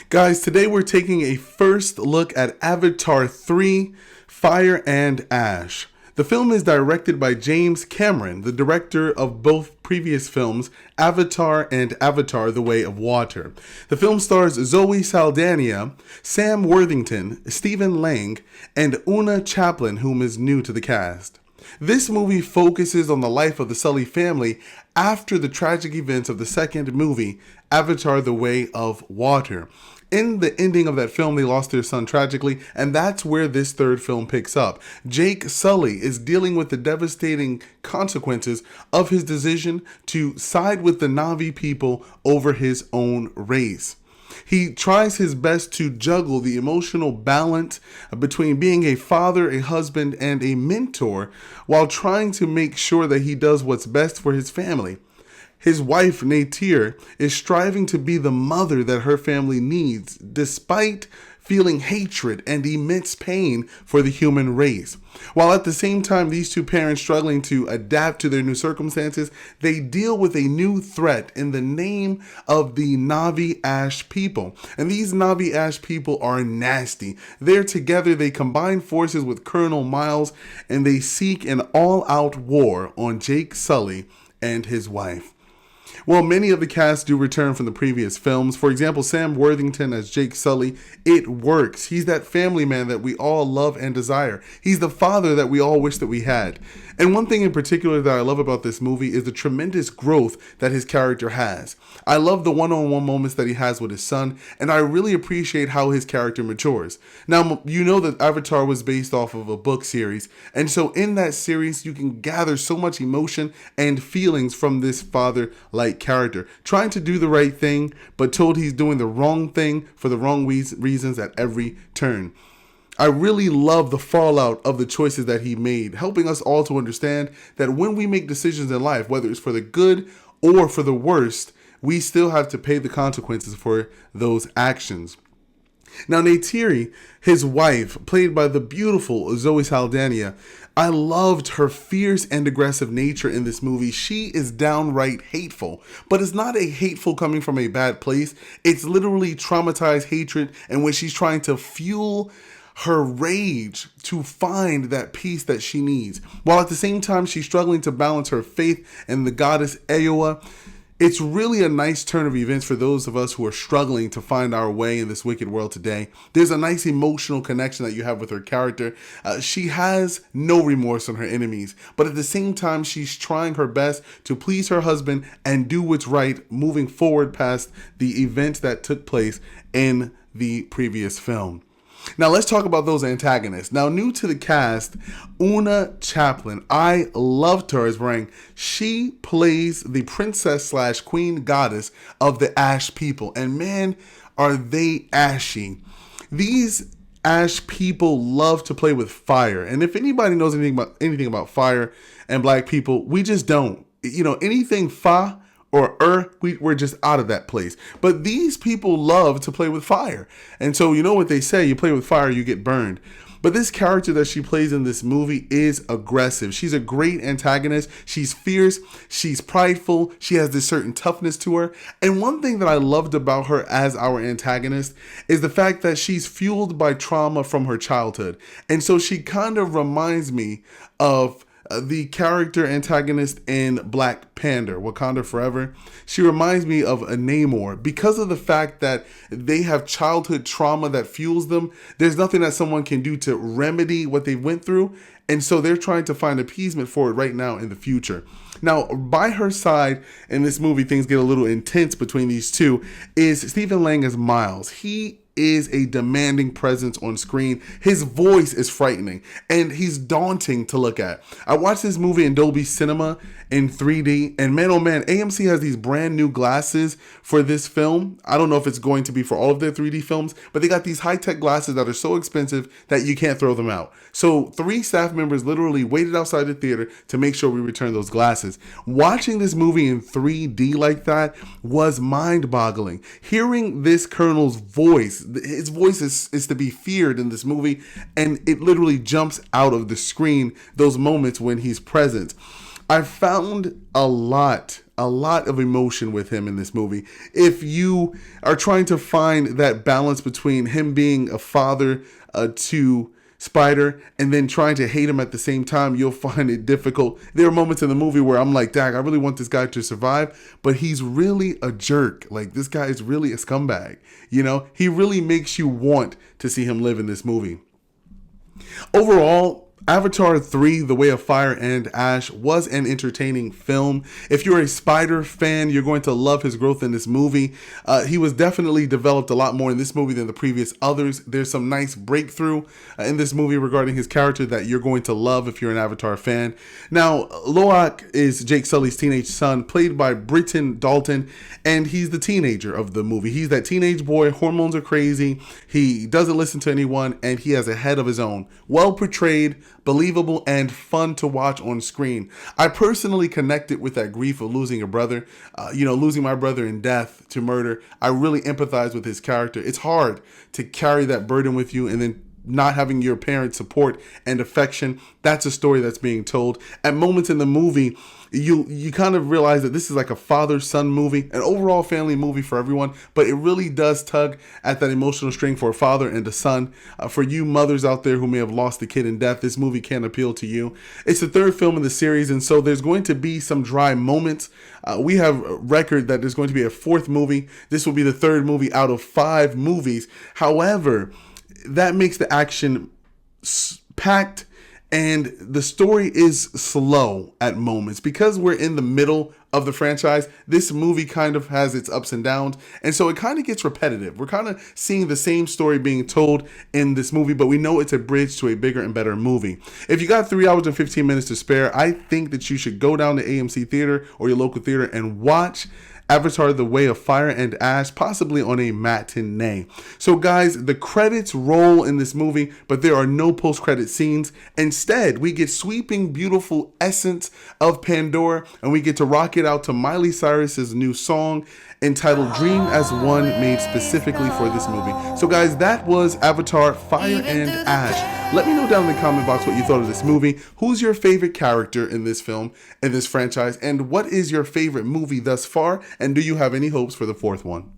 Guys, today we're taking a first look at Avatar 3, Fire and Ash. The film is directed by James Cameron, the director of both previous films, Avatar and Avatar: The Way of Water. The film stars Zoe Saldana, Sam Worthington, Stephen Lang, and Una Chaplin, whom is new to the cast. This movie focuses on the life of the Sully family after the tragic events of the second movie, Avatar: The Way of Water. In the ending of that film, they lost their son tragically, and that's where this third film picks up. Jake Sully is dealing with the devastating consequences of his decision to side with the Na'vi people over his own race. He tries his best to juggle the emotional balance between being a father, a husband, and a mentor while trying to make sure that he does what's best for his family. His wife, Neytiri, is striving to be the mother that her family needs, despite feeling hatred and immense pain for the human race. While at the same time, these two parents struggling to adapt to their new circumstances, they deal with a new threat in the name of the Na'vi Ash people. And these Na'vi Ash people are nasty. They're together, they combine forces with Colonel Miles, and they seek an all-out war on Jake Sully and his wife. Well, many of the cast do return from the previous films. For example, Sam Worthington as Jake Sully. It works. He's that family man that we all love and desire. He's the father that we all wish that we had. And one thing in particular that I love about this movie is the tremendous growth that his character has. I love the one-on-one moments that he has with his son, and I really appreciate how his character matures. Now, you know that Avatar was based off of a book series, and so in that series, you can gather so much emotion and feelings from this father-like character, trying to do the right thing, but told he's doing the wrong thing for the wrong reasons at every turn. I really love the fallout of the choices that he made, helping us all to understand that when we make decisions in life, whether it's for the good or for the worst, we still have to pay the consequences for those actions. Now, Neytiri, his wife, played by the beautiful Zoe Saldana, I loved her fierce and aggressive nature in this movie. She is downright hateful, but it's not a hateful coming from a bad place. It's literally traumatized hatred in which she's trying to fuel her rage to find that peace that she needs, while at the same time she's struggling to balance her faith in the goddess Eowa. It's really a nice turn of events for those of us who are struggling to find our way in this wicked world today. There's a nice emotional connection that you have with her character. She has no remorse on her enemies, but at the same time, she's trying her best to please her husband and do what's right, moving forward past the events that took place in the previous film. Now let's talk about those antagonists. Now, new to the cast, Una Chaplin. I loved her as Rang. She plays the princess / queen goddess of the Ash people. And man, are they ashy. These Ash people love to play with fire. And if anybody knows anything about fire and black people, we just don't. You know, anything fa or we're just out of that place. But these people love to play with fire. And so you know what they say, you play with fire, you get burned. But this character that she plays in this movie is aggressive. She's a great antagonist. She's fierce. She's prideful. She has this certain toughness to her. And one thing that I loved about her as our antagonist is the fact that she's fueled by trauma from her childhood. And so she kind of reminds me of the character antagonist in Black Panther, Wakanda Forever. She reminds me of a Namor because of the fact that they have childhood trauma that fuels them. There's nothing that someone can do to remedy what they went through. And so they're trying to find appeasement for it right now in the future. Now, by her side in this movie, things get a little intense between these two, is Stephen Lang as Miles. He is a demanding presence on screen. His voice is frightening and he's daunting to look at. I watched this movie in Dolby Cinema in 3D, and man, oh man, AMC has these brand new glasses for this film. I don't know if it's going to be for all of their 3D films, but they got these high-tech glasses that are so expensive that you can't throw them out. So 3 staff members literally waited outside the theater to make sure we return those glasses. Watching this movie in 3D like that was mind-boggling. Hearing this Colonel's voice, his voice is to be feared in this movie, and it literally jumps out of the screen those moments when he's present. I found a lot a lot of emotion with him in this movie. If you are trying to find that balance between him being a father to Spider and then trying to hate him at the same time, you'll find it difficult. There are moments in the movie where I'm like, dag, I really want this guy to survive, but he's really a jerk. Like, this guy is really a scumbag. You know, he really makes you want to see him live in this movie. Overall, Avatar 3, The Way of Fire and Ash was an entertaining film. If you're a Spider fan, you're going to love his growth in this movie. He was definitely developed a lot more in this movie than the previous others. There's some nice breakthrough in this movie regarding his character that you're going to love if you're an Avatar fan. Now, Loak is Jake Sully's teenage son, played by Britton Dalton, and he's the teenager of the movie. He's that teenage boy, hormones are crazy, he doesn't listen to anyone, and he has a head of his own. Well portrayed, believable, and fun to watch on screen. I personally connected with that grief of losing a brother, losing my brother in death to murder. I really empathize with his character. It's hard to carry that burden with you and then not having your parents' support and affection. That's a story that's being told. At moments in the movie, you kind of realize that this is like a father-son movie, an overall family movie for everyone, but it really does tug at that emotional string for a father and a son. For you mothers out there who may have lost a kid in death, this movie can appeal to you. It's the third film in the series, and so there's going to be some dry moments. We have a record that there's going to be a fourth movie. This will be the third movie out of 5 movies. However, that makes the action packed and the story is slow at moments. Because we're in the middle of the franchise, this movie kind of has its ups and downs, and so it kind of gets repetitive. We're kind of seeing the same story being told in this movie, but we know it's a bridge to a bigger and better movie. If you got 3 hours and 15 minutes to spare, I think that you should go down to AMC Theater or your local theater and watch Avatar: The Way of Fire and Ash, possibly on a matinee. So guys, the credits roll in this movie, but there are no post-credit scenes. Instead, we get sweeping, beautiful essence of Pandora, and we get to rock it out to Miley Cyrus's new song entitled Dream as One, made specifically for this movie. So guys, that was Avatar: Fire and Ash. Let me know down in the comment box what you thought of this movie. Who's your favorite character in this film, in this franchise, and what is your favorite movie thus far? And do you have any hopes for the 4th one?